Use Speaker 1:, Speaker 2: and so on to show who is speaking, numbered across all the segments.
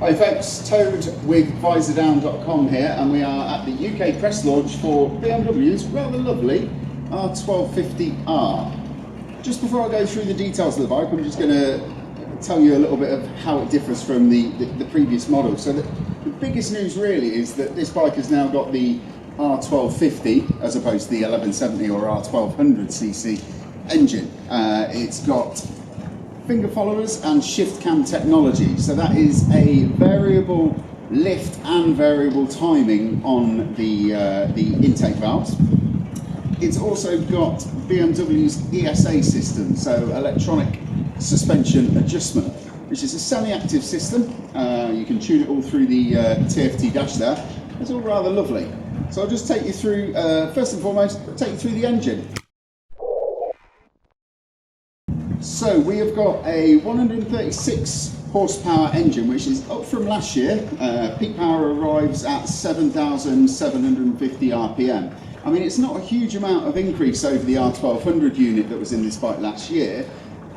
Speaker 1: Hi folks, Toad with Visordown.com here, and we are at the UK press launch for BMW's rather lovely R1250R. Just before I go through the details of the bike, I'm just going to tell you a little bit of how it differs from the previous model. So the biggest news really is that this bike has now got the R1250 as opposed to the 1170 or R1200cc engine. It's got finger followers and shift cam technology, so that is a variable lift and variable timing on the intake valves. It's also got BMW's ESA system, so electronic suspension adjustment, which is a semi-active system. You can tune it all through the TFT dash there. It's all rather lovely. So I'll just take you through, first and foremost, take you through the engine. So we have got a 136 horsepower engine, which is up from last year. Peak power arrives at 7,750 RPM. I mean, it's not a huge amount of increase over the R1200 unit that was in this bike last year,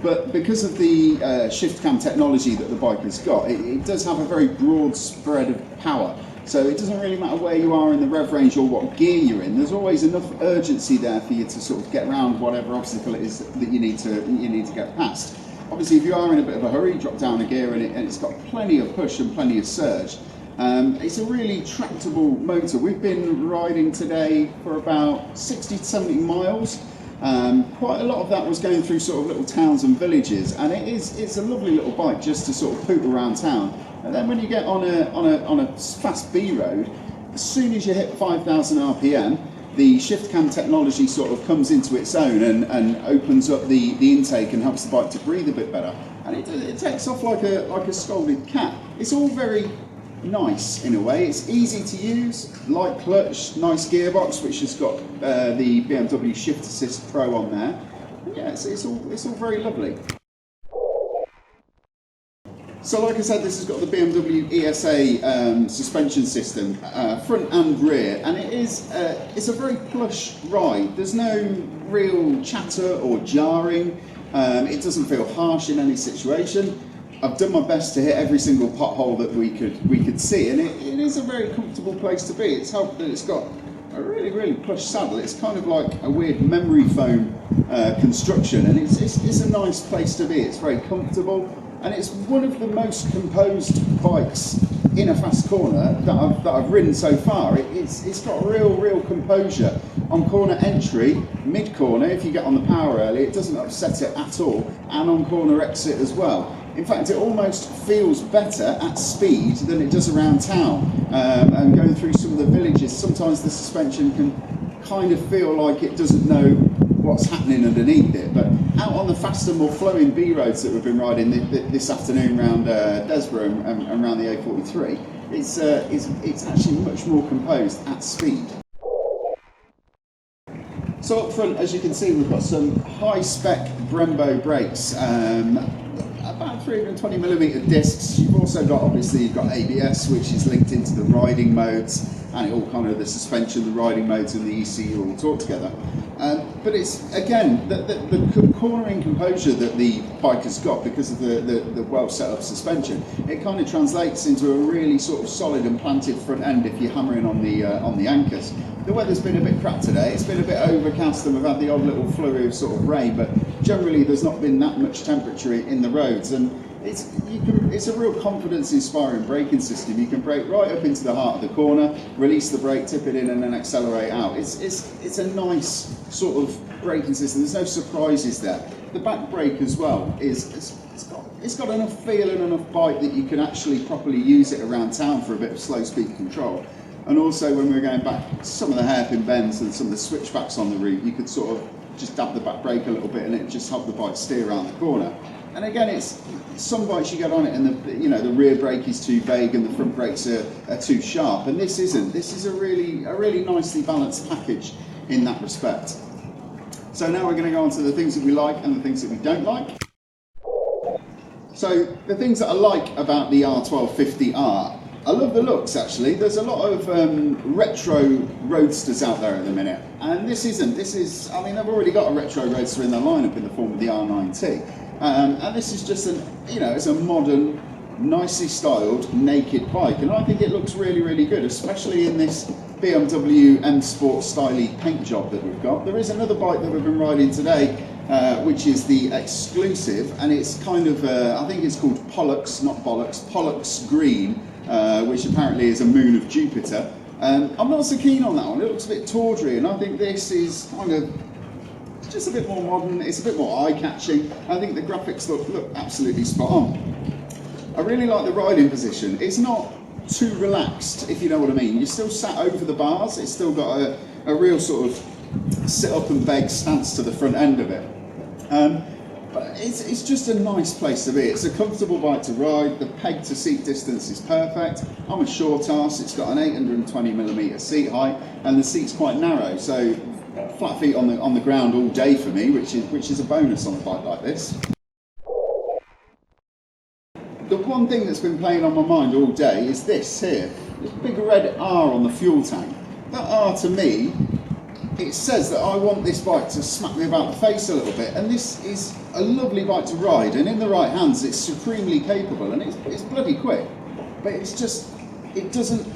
Speaker 1: but because of the shift cam technology that the bike has got, it does have a very broad spread of power. So it doesn't really matter where you are in the rev range or what gear you're in. There's always enough urgency there for you to sort of get around whatever obstacle it is that you need to get past. Obviously, if you are in a bit of a hurry, drop down a gear and it's got plenty of push and plenty of surge. It's a really tractable motor. We've been riding today for about 60 to 70 miles. Quite a lot of that was going through sort of little towns and villages, and it's a lovely little bike just to sort of poot around town. And then when you get on a fast B road, as soon as you hit 5,000 RPM, the shift cam technology sort of comes into its own and opens up the intake and helps the bike to breathe a bit better. And it takes off like a scolded cat. It's all very nice in a way. It's easy to use, light clutch, nice gearbox, which has got the BMW Shift Assist Pro on there. And yeah, it's all very lovely. So like I said, this has got the BMW ESA suspension system, front and rear, and it's a very plush ride. There's no real chatter or jarring. It doesn't feel harsh in any situation. I've done my best to hit every single pothole that we could see, and it is a very comfortable place to be. It's helped that it's got a really plush saddle. It's kind of like a weird memory foam construction, and it's a nice place to be. It's very comfortable. And it's one of the most composed bikes in a fast corner that I've ridden so far. It's got real composure. On corner entry, mid corner, if you get on the power early, it doesn't upset it at all, and on corner exit as well. In fact, it almost feels better at speed than it does around town. And going through some of the villages, sometimes the suspension can kind of feel like it doesn't know what's happening underneath it, but out on the faster, more flowing B roads that we've been riding this afternoon around Desborough and around the A43, it's actually much more composed at speed. So up front, as you can see, we've got some high-spec Brembo brakes, about 320mm discs. You've also got, obviously, you've got ABS, which is linked into the riding modes, and it all kind of, the suspension, the riding modes and the ECU all talk together. But it's, again, the cornering composure that the bike has got because of the well set up suspension, it kind of translates into a really sort of solid and planted front end if you're hammering on the anchors. The weather's been a bit crap today. It's been a bit overcast and we've had the odd little flurry of sort of rain, but generally there's not been that much temperature in the roads, and it's a real confidence-inspiring braking system. You can brake right up into the heart of the corner, release the brake, tip it in, and then accelerate out. It's a nice sort of braking system. There's no surprises there. The back brake as well it's got enough feel and enough bite that you can actually properly use it around town for a bit of slow speed control. And also when we're going back some of the hairpin bends and some of the switchbacks on the route, you could sort of just dab the back brake a little bit and it just helped the bike steer around the corner. And again, it's some bikes you get on it and the rear brake is too vague and the front brakes are too sharp, and this isn't. This is a really nicely balanced package in that respect. So now we're going to go on to the things that we like and the things that we don't like. So the things that I like about the R1250R, I love the looks actually. There's a lot of retro roadsters out there at the minute, and this is, I mean, they've already got a retro roadster in their lineup in the form of the R9T. And this is just it's a modern nicely styled naked bike, and I think it looks really, really good, especially in this BMW M Sport styly paint job that we've got. There is another bike that we've been riding today, which is the Exclusive, and it's kind of, I think it's called Pollux, not Bollocks, Pollux Green, which apparently is a moon of Jupiter. I'm not so keen on that one. It looks a bit tawdry, and I think this is kind of just a bit more modern. It's a bit more eye-catching. I think the graphics look absolutely spot on. I really like the riding position. It's not too relaxed, if you know what I mean. You're still sat over the bars. It's still got a real sort of sit up and beg stance to the front end of it. But it's just a nice place to be. It's a comfortable bike to ride. The peg to seat distance is perfect. I'm a short ass. It's got an 820mm seat height, and the seat's quite narrow, so flat feet on the ground all day for me, which is a bonus on a bike like this. The one thing that's been playing on my mind all day is this here, this big red R on the fuel tank. That R, to me, it says that I want this bike to smack me about the face a little bit, and this is a lovely bike to ride, and in the right hands it's supremely capable, and it's bloody quick, but it's just, it doesn't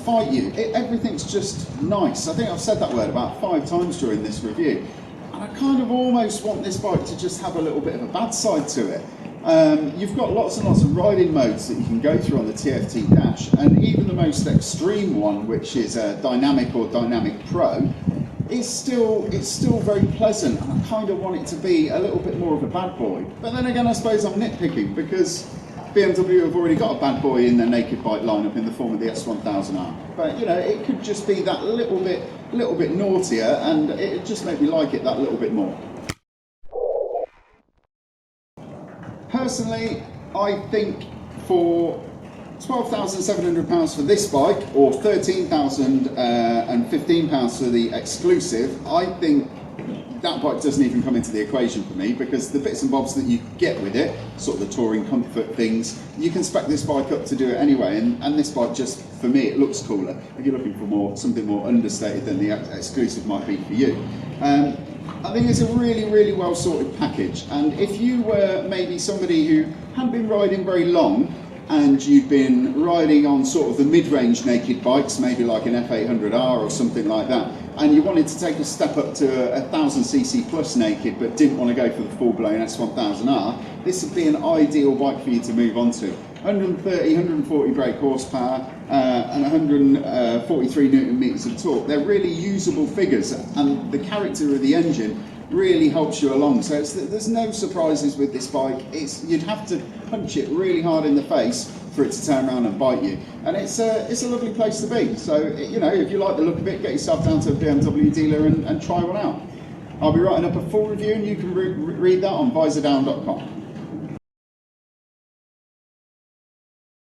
Speaker 1: fight you. Everything's just nice. I think I've said that word about 5 times during this review, and I kind of almost want this bike to just have a little bit of a bad side to it. You've got lots and lots of riding modes that you can go through on the TFT dash, and even the most extreme one, which is Dynamic or Dynamic Pro, it's still very pleasant, and I kind of want it to be a little bit more of a bad boy. But then again, I suppose I'm nitpicking, because BMW have already got a bad boy in their naked bike lineup in the form of the S1000R. But you know, it could just be that little bit naughtier, and it just make me like it that little bit more. Personally, I think for £12,700 for this bike, or £13,015 for the Exclusive, I think that bike doesn't even come into the equation for me, because the bits and bobs that you get with it, sort of the touring comfort things, you can spec this bike up to do it anyway, and this bike just, for me, it looks cooler. If you're looking for something more understated than the Exclusive might be for you. I think it's a really, really well sorted package, and if you were maybe somebody who hadn't been riding very long, and you'd been riding on sort of the mid-range naked bikes, maybe like an F800R or something like that, and you wanted to take a step up to a 1000cc plus naked, but didn't want to go for the full-blown S1000R, this would be an ideal bike for you to move on to. 130, 140 brake horsepower, and 143 newton meters of torque. They're really usable figures, and the character of the engine really helps you along. So there's no surprises with this bike. You'd have to punch it really hard in the face for it to turn around and bite you. And it's a lovely place to be. So you know, if you like the look of it, get yourself down to a BMW dealer and try one out. I'll be writing up a full review, and you can read that on Visordown.com.